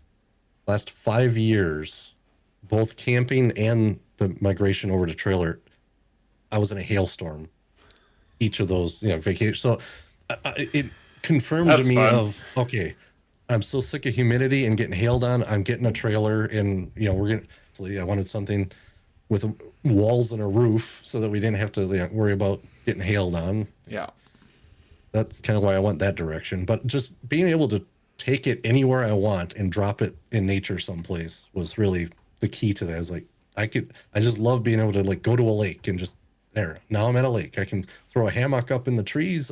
5 years, both camping and the migration over to trailer, I was in a hailstorm. Each of those, you know, vacation. So it confirmed That's to me fun. of, okay, I'm so sick of humidity and getting hailed on. I'm getting a trailer, and you know, I wanted something with walls and a roof so that we didn't have to, you know, worry about getting hailed on. Yeah. That's kind of why I went that direction. But just being able to take it anywhere I want and drop it in nature someplace was really the key to that. Is like I just love being able to like go to a lake and just there. Now I'm at a lake. I can throw a hammock up in the trees.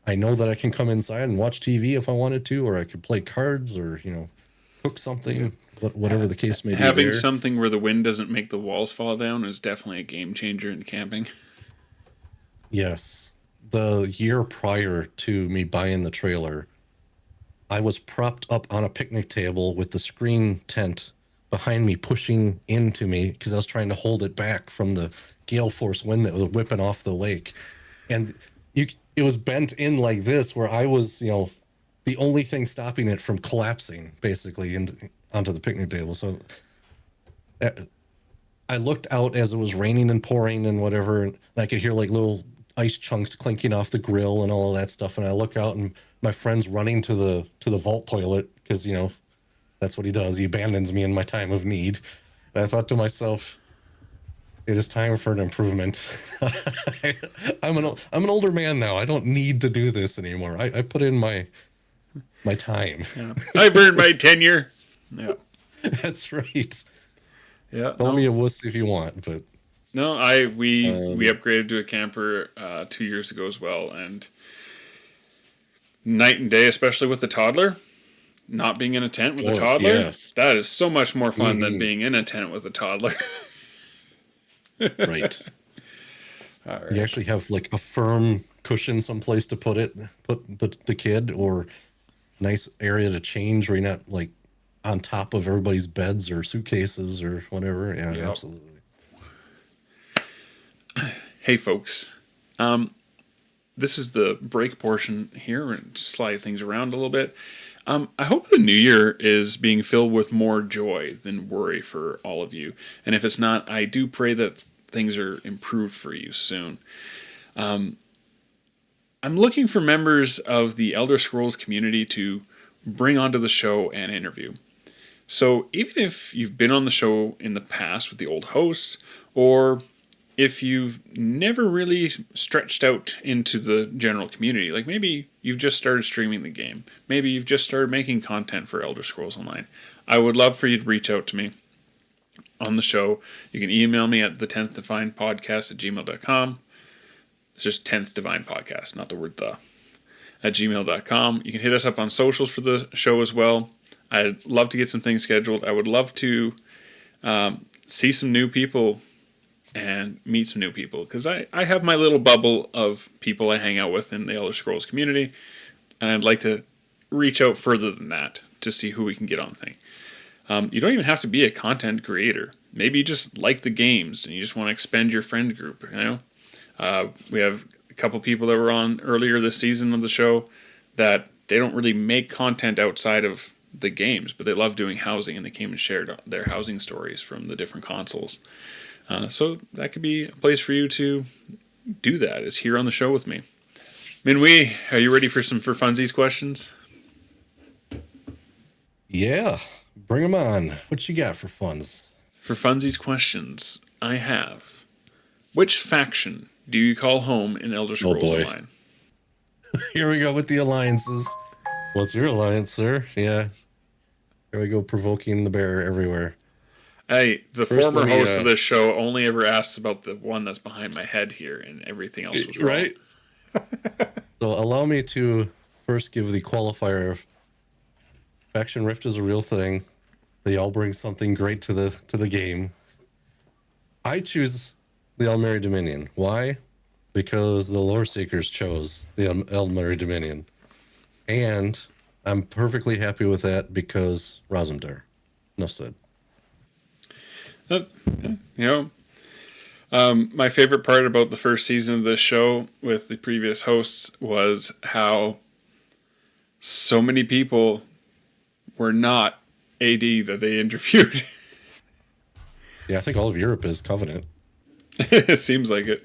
I know that I can come inside and watch TV if I wanted to, or I could play cards, or, you know, cook something, whatever the case may be. Having something where the wind doesn't make the walls fall down is definitely a game changer in camping. Yes. The year prior to me buying the trailer, I was propped up on a picnic table with the screen tent behind me pushing into me because I was trying to hold it back from the gale force wind that was whipping off the lake. And it was bent in like this, where I was, you know, the only thing stopping it from collapsing basically onto the picnic table. So I looked out as it was raining and pouring and whatever, and I could hear like little ice chunks clinking off the grill and all of that stuff. And I look out, and my friend's running to the vault toilet because, you know, that's what he does. He abandons me in my time of need. And I thought to myself, it is time for an improvement. I'm an older man now. I don't need to do this anymore. I put in my time. Yeah. I burned my tenure. Yeah. That's right. Yeah. Call me a wuss if you want, but no, we upgraded to a camper 2 years ago as well, and night and day, especially with the toddler. Not being in a tent with a toddler, yes. That is so much more fun than being in a tent with a toddler. Right. All right. You actually have like a firm cushion someplace to put the kid, or nice area to change where you're not like on top of everybody's beds or suitcases or whatever. Yeah, Yep. Absolutely. Hey, folks. This is the break portion here, and slide things around a little bit. I hope the new year is being filled with more joy than worry for all of you. And if it's not, I do pray that things are improved for you soon. I'm looking for members of the Elder Scrolls community to bring onto the show and interview. So even if you've been on the show in the past with the old hosts, or if you've never really stretched out into the general community, like maybe you've just started streaming the game, maybe you've just started making content for Elder Scrolls Online, I would love for you to reach out to me on the show. You can email me at the 10th Divine Podcast at gmail.com. It's just 10th Divine Podcast, not the word the, at gmail.com. You can hit us up on socials for the show as well. I'd love to get some things scheduled. I would love to see some new people and meet some new people, because I have my little bubble of people I hang out with in the Elder Scrolls community, and I'd like to reach out further than that to see who we can get on thing. You don't even have to be a content creator. Maybe you just like the games and you just want to expand your friend group. You know, we have a couple people that were on earlier this season of the show that they don't really make content outside of the games, but they love doing housing, and they came and shared their housing stories from the different consoles. So that could be a place for you to do that, is here on the show with me. Minwee, are you ready for some For Funsies questions? Yeah, bring them on. What you got for funds? For Funsies questions, I have: which faction do you call home in Elder Scrolls Online? Here we go with the alliances. What's your alliance, sir? Yeah. Here we go, provoking the bear everywhere. Hey, the First, former host of this show only ever asks about the one that's behind my head here, and everything else was wrong. Right? So allow me to first give the qualifier of faction rift is a real thing. They all bring something great to the game. I choose the Elmeri Dominion. Why? Because the Loreseekers chose the Elmeri Dominion. And I'm perfectly happy with that because Razumdar. Enough said. My favorite part about the first season of this show with the previous hosts was how so many people were not AD that they interviewed. Yeah, I think all of Europe is Covenant. It seems like it.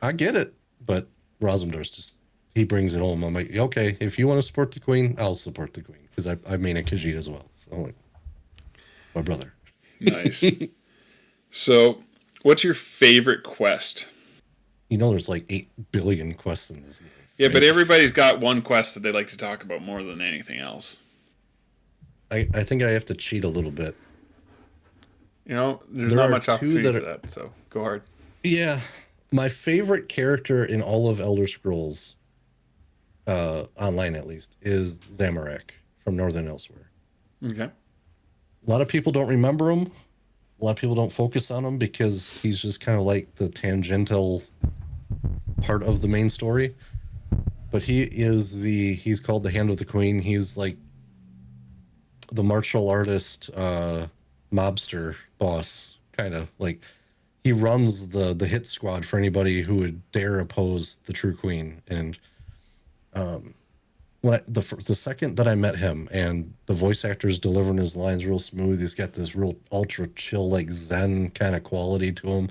I get it, but Razumdar's just, he brings it home. I'm like, okay, if you want to support the Queen, I'll support the Queen because I main a Khajiit as well. So, like, my brother. Nice. So, what's your favorite quest? You know, there's like 8 billion quests in this game. Yeah, right? But everybody's got one quest that they like to talk about more than anything else. I think I have to cheat a little bit. There's not much opportunity for that, so go hard. Yeah. My favorite character in all of Elder Scrolls, online at least, is Zamorak from Northern Elsewhere. Okay. A lot of people don't remember him. A lot of people don't focus on him because he's just kind of like the tangential part of the main story. But he's called the Hand of the Queen. He's like the martial artist, mobster boss, kind of like he runs the hit squad for anybody who would dare oppose the true queen. And when the second that I met him, and the voice actor's delivering his lines real smooth, he's got this real ultra chill, like Zen kind of quality to him.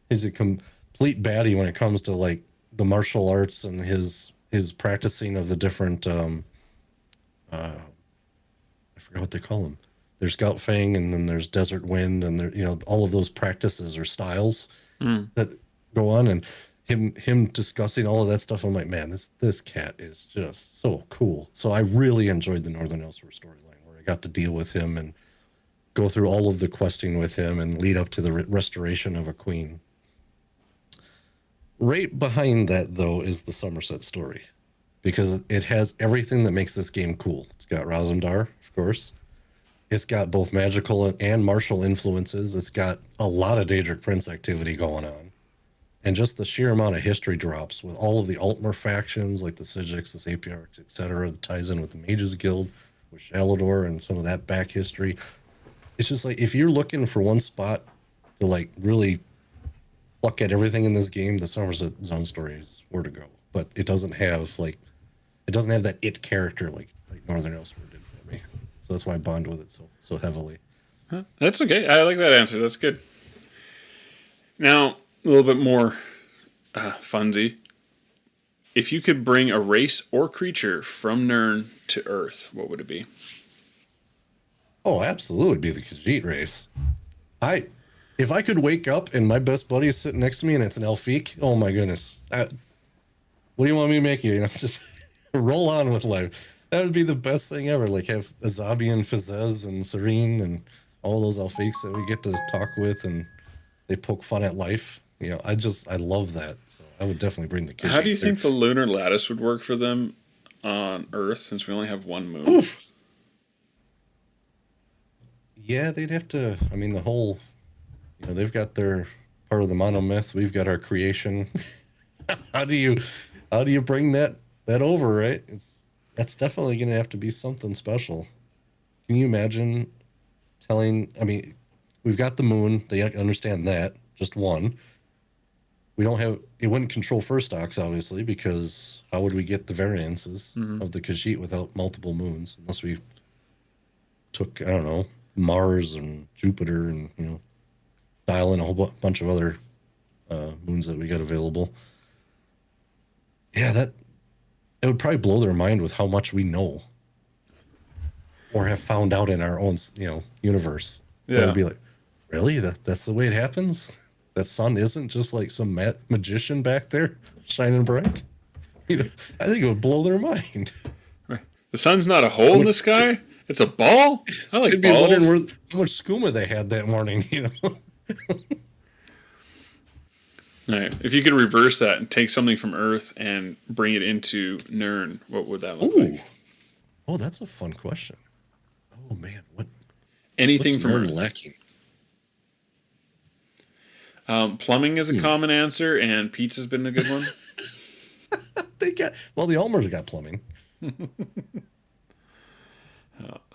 He's a complete baddie when it comes to like the martial arts and his practicing of the different I forgot what they call them. There's Gout Fang, and then there's Desert Wind, and there, all of those practices or styles that go on, and him discussing all of that stuff. I'm like, man, this cat is just so cool. So I really enjoyed the Northern Elsewhere storyline, where I got to deal with him and go through all of the questing with him and lead up to the restoration of a queen. Right behind that, though, is the Somerset story, because it has everything that makes this game cool. It's got Razumdar, of course. It's got both magical and martial influences. It's got a lot of Daedric Prince activity going on. And just the sheer amount of history drops with all of the Altmer factions, like the Sijiks, the Sapiarchs, etc., that ties in with the Mages Guild, with Shalador, and some of that back history. It's just like, if you're looking for one spot to like really pluck at everything in this game, the Somerset Zone story is where to go. But it doesn't have that it character like Northern Elsewhere did for me. So that's why I bond with it so heavily. Huh? That's okay. I like that answer. That's good. Now, a little bit more funsy. If you could bring a race or creature from Nirn to Earth, what would it be? Oh, absolutely, it'd be the Khajiit race. If I could wake up and my best buddy is sitting next to me and it's an Elfique, oh my goodness. What do you want me to make you? Just roll on with life. That would be the best thing ever. Like, have Azabian, Fazez, and Serene, and all those Elfiques that we get to talk with, and they poke fun at life. I love that. So I would definitely bring the Khajiit. How do you think the lunar lattice would work for them on Earth, since we only have one moon? Oof. Yeah, they'd have to. I mean, the whole, they've got their part of the monomyth. We've got our creation. How do you bring that over, right? That's definitely going to have to be something special. Can you imagine we've got the moon. They understand that, just one. We don't have, it wouldn't control first ox, obviously, because how would we get the variances of the Khajiit without multiple moons? Unless we took, I don't know, Mars and Jupiter and, dial in a whole bunch of other moons that we got available. Yeah, it would probably blow their mind with how much we know or have found out in our own, universe. Yeah. It would be like, really? That's the way it happens? That sun isn't just like some magician back there shining bright? I think it would blow their mind. Right. The sun's not a hole in the sky. It's a ball. I like They'd be balls. wondering how much skooma they had that morning, All right. If you could reverse that and take something from Earth and bring it into Nirn, what would that look like? Oh, that's a fun question. Oh man, Anything what's from Nirn Earth. lacking? Plumbing is a common answer, and pizza's been a good one. The Ulmers got plumbing.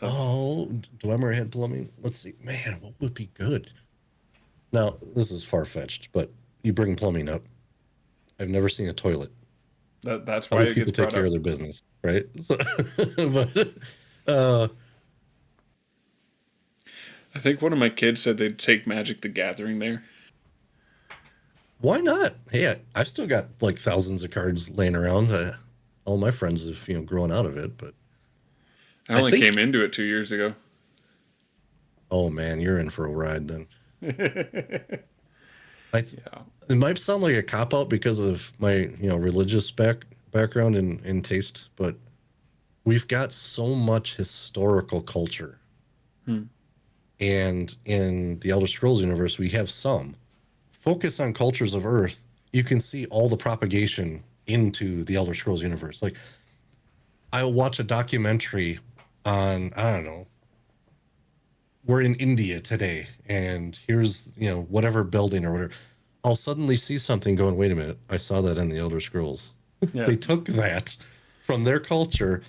Dwemer had plumbing. Let's see, man, what would be good? Now, this is far-fetched, but you bring plumbing up. I've never seen a toilet. That's How why do it people gets take brought care up. of their business, right? But I think one of my kids said they'd take Magic the Gathering there. why not? Hey, I've still got like thousands of cards laying around. All my friends have, grown out of it, but I only came into it 2 years ago. oh man, you're in for a ride then. Yeah. It might sound like a cop out because of my, religious background and taste, but we've got so much historical culture. And in the Elder Scrolls universe, we have some. Focus on cultures of Earth, you can see all the propagation into the Elder Scrolls universe. Like, I'll watch a documentary on, I don't know, we're in India today, and here's, whatever building or whatever. I'll suddenly see something going, wait a minute, I saw that in the Elder Scrolls. Yeah. They took that from their culture,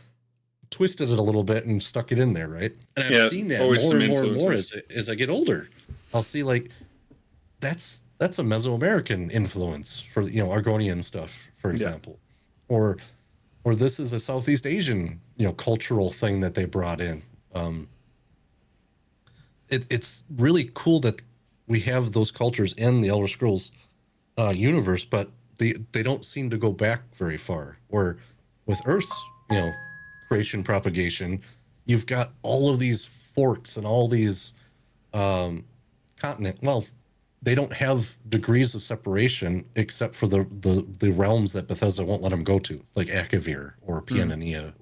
twisted it a little bit, and stuck it in there, right? And I've seen that more and more and more as I get older. I'll see, like, that's a Mesoamerican influence for, Argonian stuff, for example. Or this is a Southeast Asian, cultural thing that they brought in. It's really cool that we have those cultures in the Elder Scrolls universe, but they don't seem to go back very far. Where with Earth's, creation propagation, you've got all of these forks and all these continent. Well, they don't have degrees of separation except for the realms that Bethesda won't let them go to, like Akavir or Pianania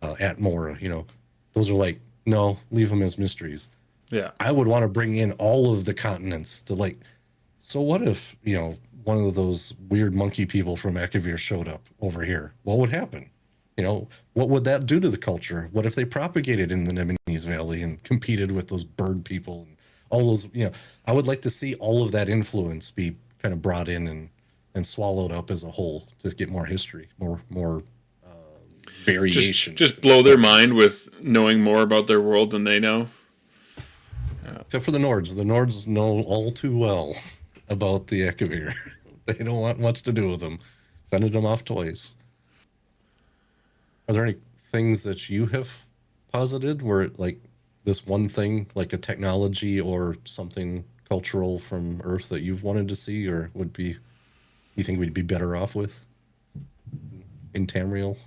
or Atmora. Those are like, no, leave them as mysteries. Yeah. I would want to bring in all of the continents to like, so what if, one of those weird monkey people from Akavir showed up over here? What would happen? What would that do to the culture? What if they propagated in the Nemesis Valley and competed with those bird people and all those, I would like to see all of that influence be kind of brought in and swallowed up as a whole to get more history, more variation. Just blow their mind with knowing more about their world than they know. Except for the Nords. The Nords know all too well about the Akavir. They don't want much to do with them. Fended them off twice. Are there any things that you have posited where, like, this one thing, like a technology or something cultural from Earth that you've wanted to see or you think we'd be better off with in Tamriel?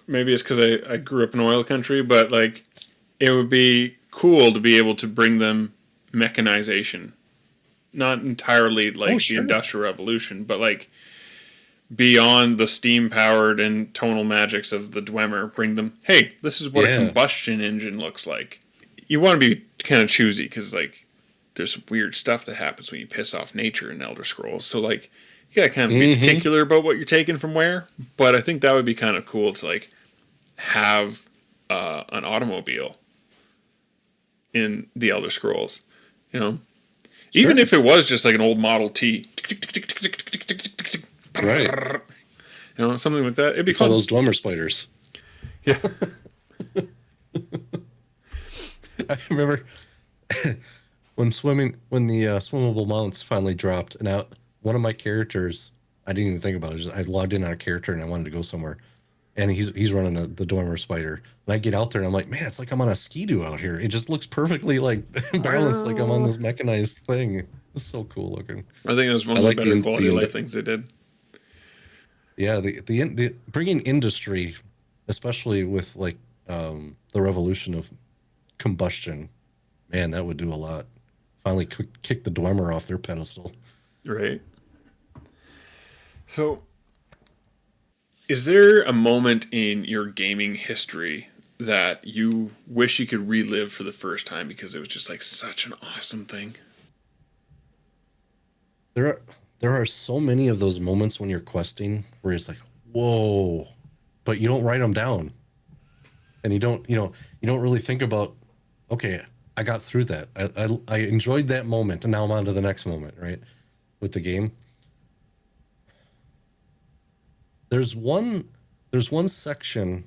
Maybe it's because I grew up in oil country, but, like, it would be cool to be able to bring them mechanization. Not entirely like the Industrial Revolution, but like beyond the steam-powered and tonal magics of the Dwemer, bring them, hey, this is what a combustion engine looks like. You want to be kind of choosy because, like, there's some weird stuff that happens when you piss off nature in Elder Scrolls. So, like, you got to kind of be particular about what you're taking from where. But I think that would be kind of cool to, like, have an automobile in the Elder Scrolls, even if it was just like an old Model T, right? Something like that. It'd be fun. All those Dwemer spiders. Yeah. I remember when the swimmable mounts finally dropped, and one of my characters, I didn't even think about it. I logged in on a character and I wanted to go somewhere, and he's running the Dormer Spider. And I get out there and I'm like, man, it's like I'm on a ski-doo out here. It just looks perfectly like balanced, like I'm on this mechanized thing. It's so cool looking. I think it was one of the better quality of life things they did. Yeah, the bringing industry, especially with like the revolution of combustion, man, that would do a lot. Finally kick the Dwemer off their pedestal. Right. So, is there a moment in your gaming history that you wish you could relive for the first time because it was just like such an awesome thing? There are so many of those moments when you're questing where it's like, whoa, but you don't write them down, and you don't really think about, okay, I got through that. I enjoyed that moment, and now I'm on to the next moment, right? With the game. There's one section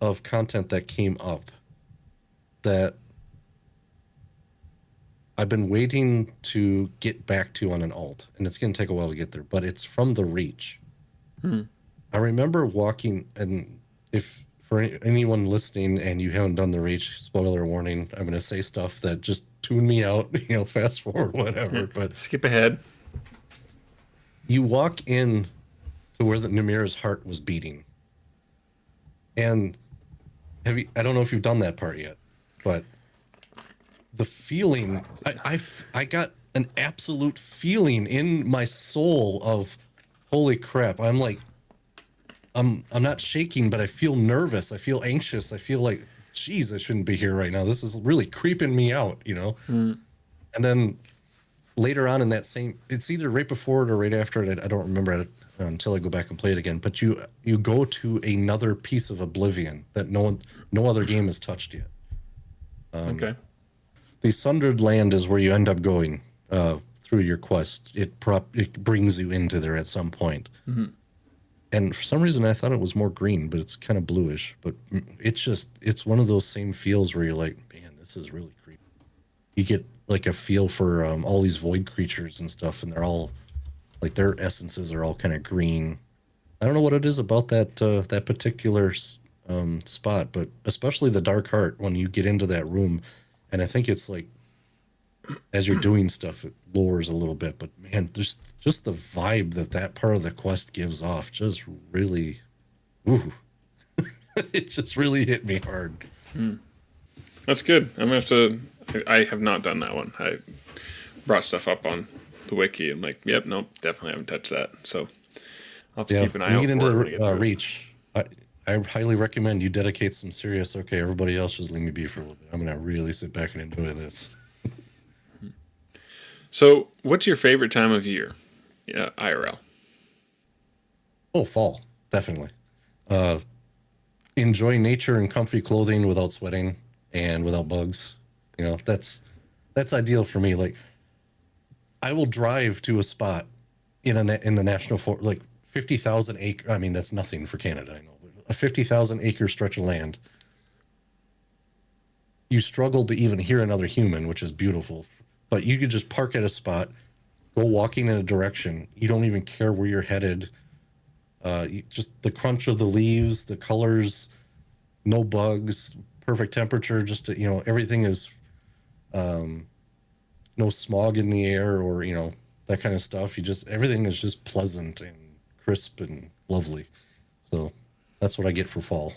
of content that came up that I've been waiting to get back to on an alt, and it's going to take a while to get there, but it's from the Reach. I remember walking, and if for anyone listening and you haven't done the Reach, spoiler warning, I'm going to say stuff that just tune me out, fast forward, whatever. But skip ahead. You walk in to where the Namira's heart was beating. And I don't know if you've done that part yet, but the feeling, I got an absolute feeling in my soul of, holy crap, I'm like, I'm not shaking, but I feel nervous. I feel anxious. I feel like, geez, I shouldn't be here right now. This is really creeping me out, And then later on in that it's either right before it or right after it. I don't remember it until I go back and play it again. But you go to another piece of Oblivion that no other game has touched yet. Okay. The Sundered Land is where you end up going through your quest. It brings you into there at some point. Mm-hmm. And for some reason, I thought it was more green, but it's kind of bluish. But it's one of those same feels where you're like, man, this is really creepy. You get like a feel for all these void creatures and stuff, and they're all like their essences are all kind of green. I don't know what it is about that particular spot, but especially the Dark Heart when you get into that room, and I think it's like as you're doing stuff, it lowers a little bit. But man, there's just the vibe that part of the quest gives off. Just really, it just really hit me hard. That's good. I'm gonna have to. I have not done that one. I brought stuff up on the wiki. I'm like, yep, nope, definitely haven't touched that. So I'll have to keep an eye out for it. When you get to Reach, I highly recommend you dedicate some serious. Okay, everybody else just leave me be for a little bit. I'm gonna really sit back and enjoy this. So, what's your favorite time of year? Yeah, IRL. Oh, fall, definitely. Enjoy nature and comfy clothing without sweating and without bugs. That's ideal for me. Like, I will drive to a spot in the national forest, like 50,000 acre. I mean, that's nothing for Canada, I know, but a 50,000 acre stretch of land. You struggle to even hear another human, which is beautiful. But you could just park at a spot, go walking in a direction. You don't even care where you're headed. Just the crunch of the leaves, the colors, no bugs, perfect temperature. Just everything is no smog in the air or that kind of stuff. Everything is just pleasant and crisp and lovely. So that's what I get for fall.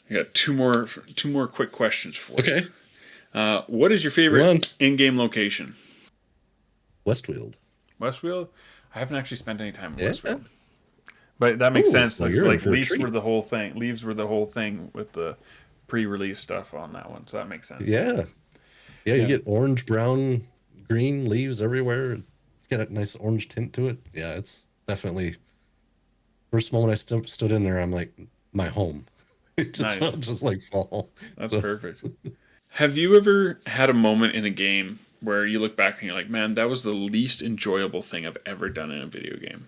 I got two more quick questions for you. Okay. What is your favorite in-game location? Westfield. Westfield? I haven't actually spent any time in Westfield. But that makes sense. Well, like Leaves were the whole thing. Leaves were the whole thing with the pre-release stuff on that one. So that makes sense. Yeah. Yeah, you get orange, brown, green leaves everywhere. It's got a nice orange tint to it. Yeah, it's definitely first moment I stood in there, I'm like, my home. It just felt just like fall. That's perfect. Have you ever had a moment in a game where you look back and you're like, man, that was the least enjoyable thing I've ever done in a video game?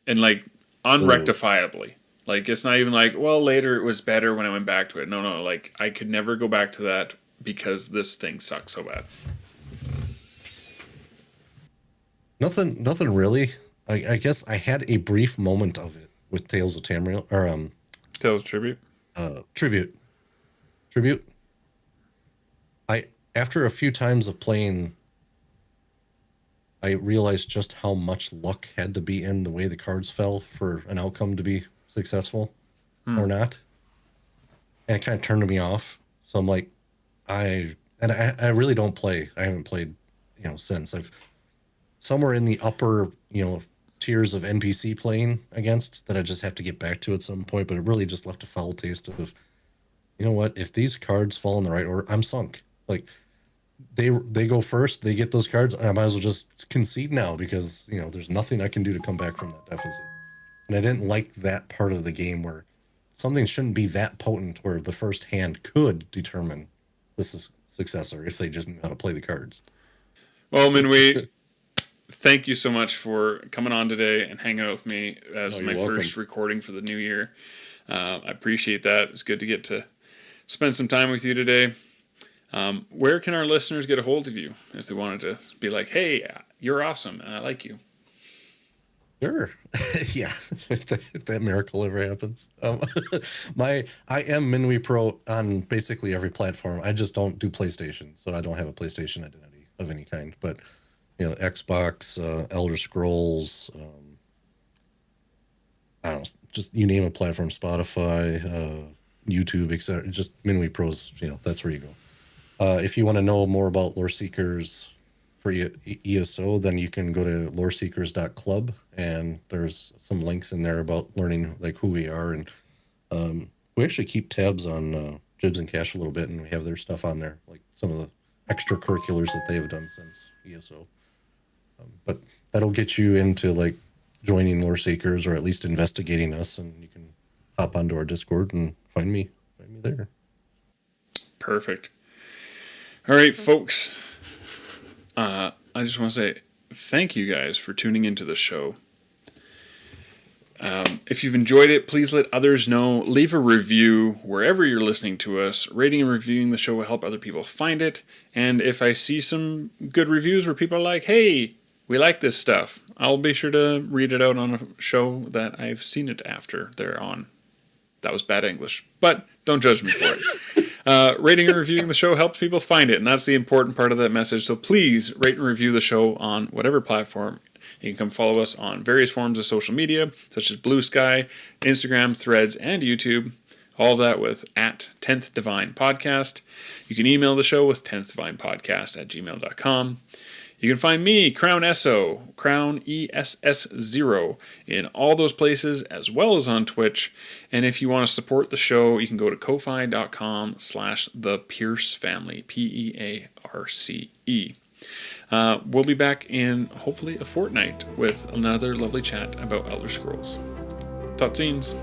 And like, unrectifiably. Like, it's not even like, well, later it was better when I went back to it. No, like, I could never go back to that because this thing sucks so bad. Nothing really. I guess I had a brief moment of it with Tales of Tamriel, or Tales Tribute. Tribute. After a few times of playing, I realized just how much luck had to be in the way the cards fell for an outcome to be successful or not. And it kind of turned me off. So I'm like, I really don't play. I haven't played, since. I've somewhere in the upper, tiers of NPC playing against that I just have to get back to at some point, but it really just left a foul taste of, you know what, if these cards fall in the right order, I'm sunk. Like, they go first, they get those cards, I might as well just concede now because, there's nothing I can do to come back from that deficit. And I didn't like that part of the game where something shouldn't be that potent where the first hand could determine this is successor if they just knew how to play the cards. Well, Minwei, thank you so much for coming on today and hanging out with me as my first recording for the new year. I appreciate that. It's good to get to spend some time with you today. Where can our listeners get a hold of you if they wanted to be like, hey, you're awesome and I like you? Sure. Yeah. If that miracle ever happens. I am Minuitpro on basically every platform. I just don't do PlayStation, so I don't have a PlayStation identity of any kind. But, Xbox, Elder Scrolls, I don't know, just you name a platform, Spotify, YouTube, etc. Just Minuitpro's, that's where you go. If you want to know more about Loreseekers for ESO, then you can go to loreseekers.club, and there's some links in there about learning like who we are, and we actually keep tabs on Jibs and Cash a little bit, and we have their stuff on there, like some of the extracurriculars that they have done since ESO. But that'll get you into like joining Loreseekers or at least investigating us, and you can hop onto our Discord and find me there. Perfect. All right, folks. I just want to say thank you guys for tuning into the show. If you've enjoyed it, please let others know. Leave a review wherever you're listening to us. Rating and reviewing the show will help other people find it. And if I see some good reviews where people are like, hey, we like this stuff, I'll be sure to read it out on a show that I've seen it after they're on. That was bad English, but don't judge me for it. Rating and reviewing the show helps people find it, and that's the important part of that message. So please rate and review the show on whatever platform. You can come follow us on various forms of social media, such as Blue Sky, Instagram, Threads, and YouTube. All of that with at 10th Divine Podcast. You can email the show with 10thDivinePodcast@gmail.com. You can find me, Crown ESO, Crown ESS0, in all those places, as well as on Twitch. And if you want to support the show, you can go to ko-fi.com/thepiercefamily, PEARCE. We'll be back in, hopefully, a fortnight with another lovely chat about Elder Scrolls. Tot ziens.